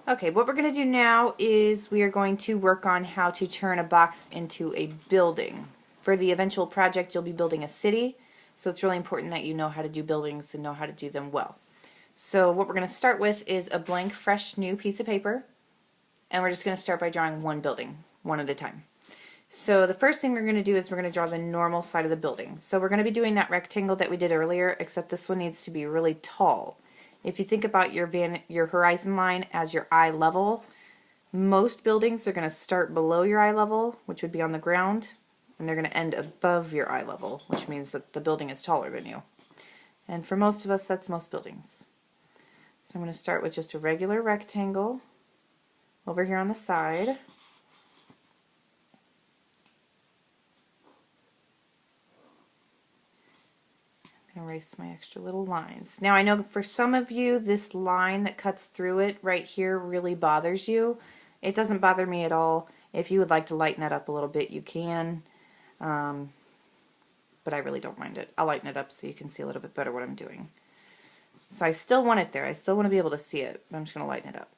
Okay, what we're going to do now is we are going to work on how to turn a box into a building. For the eventual project, you'll be building a city, so it's really important that you know how to do buildings and know how to do them well. So what we're going to start with is a blank, fresh, new piece of paper, and we're just going to start by drawing one building, one at a time. So the first thing we're going to do is we're going to draw the normal side of the building. So we're going to be doing that rectangle that we did earlier, except this one needs to be really tall. If you think about your horizon line as your eye level, most buildings are going to start below your eye level, which would be on the ground, and they're going to end above your eye level, which means that the building is taller than you. And for most of us, that's most buildings. So I'm going to start with just a regular rectangle over here on the side. Erase my extra little lines. Now I know for some of you this line that cuts through it right here really bothers you. It doesn't bother me at all. If you would like to lighten that up a little bit, you can. But I really don't mind it. I'll lighten it up so you can see a little bit better what I'm doing. So I still want it there. I still want to be able to see it, but I'm just going to lighten it up.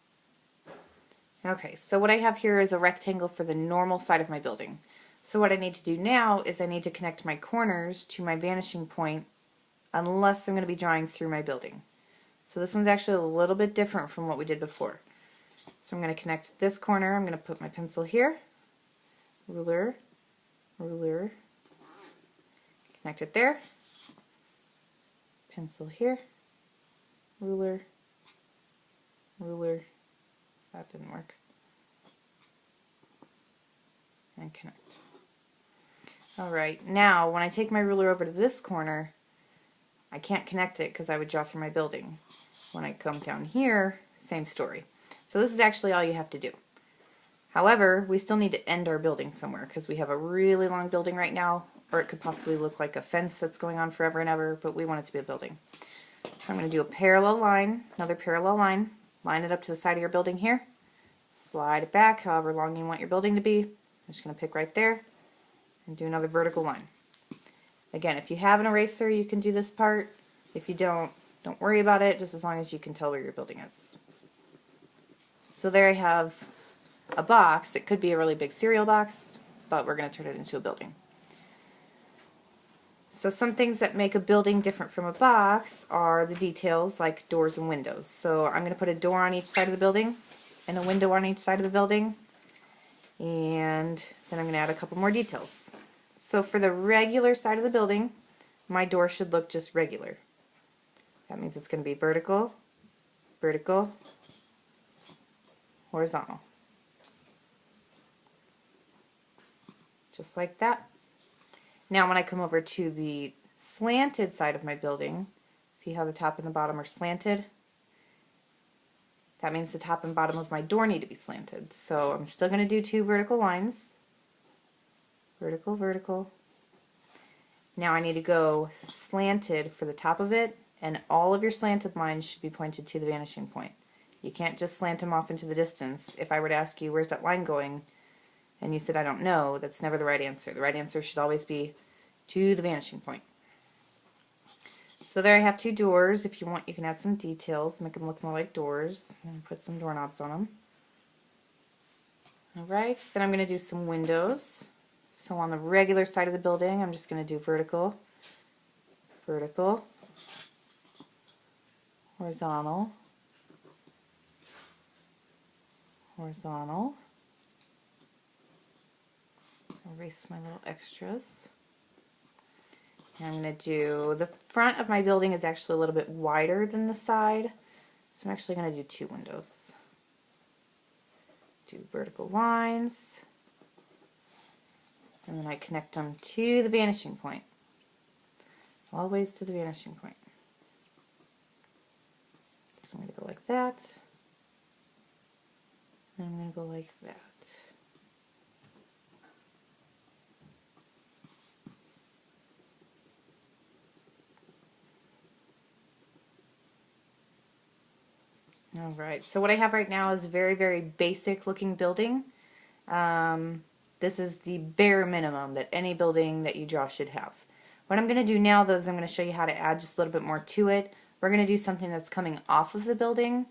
Okay, so what I have here is a rectangle for the normal side of my building. So what I need to do now is I need to connect my corners to my vanishing point, unless I'm going to be drawing through my building. So this one's actually a little bit different from what we did before. So I'm going to connect this corner. I'm going to put my pencil here, ruler, ruler, connect it there, pencil here, ruler, ruler, that didn't work, and connect. Alright, now when I take my ruler over to this corner, I can't connect it because I would draw through my building. When I come down here, same story. So this is actually all you have to do. However, we still need to end our building somewhere because we have a really long building right now, or it could possibly look like a fence that's going on forever and ever, but we want it to be a building. So I'm going to do a parallel line, another parallel line, line it up to the side of your building here, slide it back however long you want your building to be. I'm just going to pick right there and do another vertical line. Again, if you have an eraser, you can do this part. If you don't worry about it, just as long as you can tell where your building is. So there I have a box. It could be a really big cereal box, but we're going to turn it into a building. So some things that make a building different from a box are the details like doors and windows. So I'm going to put a door on each side of the building and a window on each side of the building, and then I'm going to add a couple more details. So for the regular side of the building, my door should look just regular. That means it's going to be vertical, vertical, horizontal. Just like that. Now when I come over to the slanted side of my building, see how the top and the bottom are slanted? That means the top and bottom of my door need to be slanted. So I'm still going to do two vertical lines. Vertical, vertical. Now I need to go slanted for the top of it, and all of your slanted lines should be pointed to the vanishing point. You can't just slant them off into the distance. If I were to ask you, where's that line going? And you said, I don't know, that's never the right answer. The right answer should always be to the vanishing point. So there I have two doors. If you want, you can add some details, make them look more like doors, and put some doorknobs on them. Alright, then I'm going to do some windows. So on the regular side of the building, I'm just going to do vertical, vertical, horizontal, horizontal. Erase my little extras. And I'm going to do, the front of my building is actually a little bit wider than the side, so I'm actually going to do two windows. Do vertical lines. And then I connect them to the vanishing point. Always to the vanishing point. So I'm going to go like that. And I'm going to go like that. Alright, so what I have right now is a very, very basic looking building. This is the bare minimum that any building that you draw should have. What I'm going to do now, though, is I'm going to show you how to add just a little bit more to it. We're going to do something that's coming off of the building,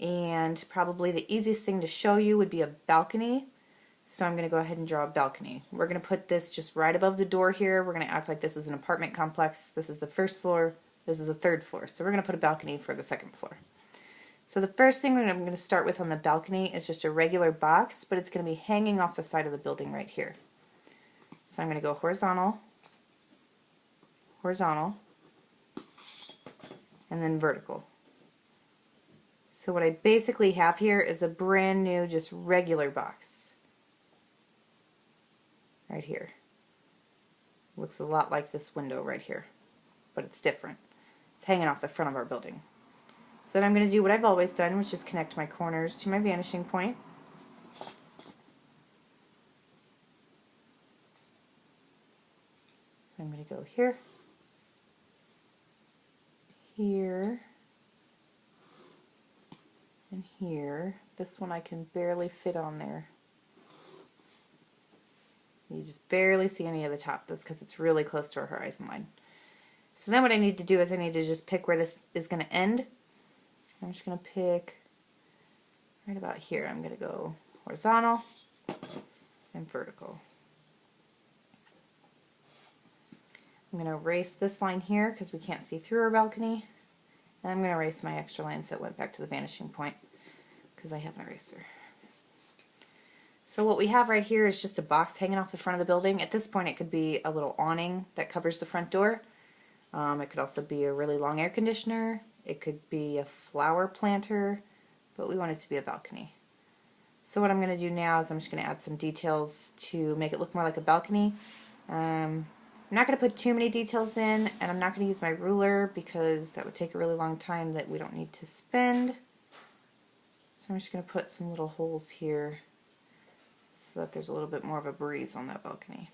and probably the easiest thing to show you would be a balcony. So I'm going to go ahead and draw a balcony. We're going to put this just right above the door here. We're going to act like this is an apartment complex. This is the first floor. This is the third floor. So we're going to put a balcony for the second floor. So the first thing that I'm going to start with on the balcony is just a regular box, but it's going to be hanging off the side of the building right here. So I'm going to go horizontal, horizontal, and then vertical. So what I basically have here is a brand new, just regular box. Right here. Looks a lot like this window right here, but it's different. It's hanging off the front of our building. So then I'm going to do what I've always done, which is connect my corners to my vanishing point. So I'm going to go here, here, and here. This one I can barely fit on there. You just barely see any of the top. That's because it's really close to our horizon line. So then what I need to do is I need to just pick where this is going to end. I'm just going to pick right about here. I'm going to go horizontal and vertical. I'm going to erase this line here because we can't see through our balcony. And I'm going to erase my extra lines that went back to the vanishing point because I have an eraser. So what we have right here is just a box hanging off the front of the building. At this point it could be a little awning that covers the front door. It could also be a really long air conditioner. It could be a flower planter, but we want it to be a balcony. So what I'm going to do now is I'm just going to add some details to make it look more like a balcony. I'm not going to put too many details in, and I'm not going to use my ruler because that would take a really long time that we don't need to spend. So I'm just going to put some little holes here so that there's a little bit more of a breeze on that balcony.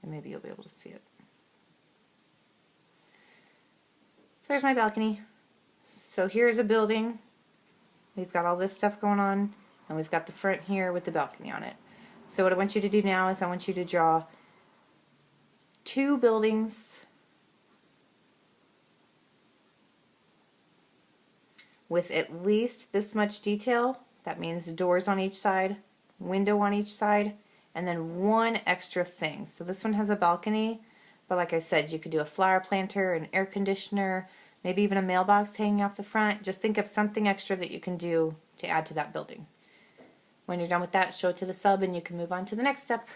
And maybe you'll be able to see it. So there's my balcony. So here's a building. We've got all this stuff going on, and we've got the front here with the balcony on it. So what I want you to do now is I want you to draw 2 buildings with at least this much detail. That means doors on each side, window on each side, and then 1 extra thing. So this one has a balcony, but like I said, you could do a flower planter, an air conditioner, maybe even a mailbox hanging off the front. Just think of something extra that you can do to add to that building. When you're done with that, show it to the sub and you can move on to the next step.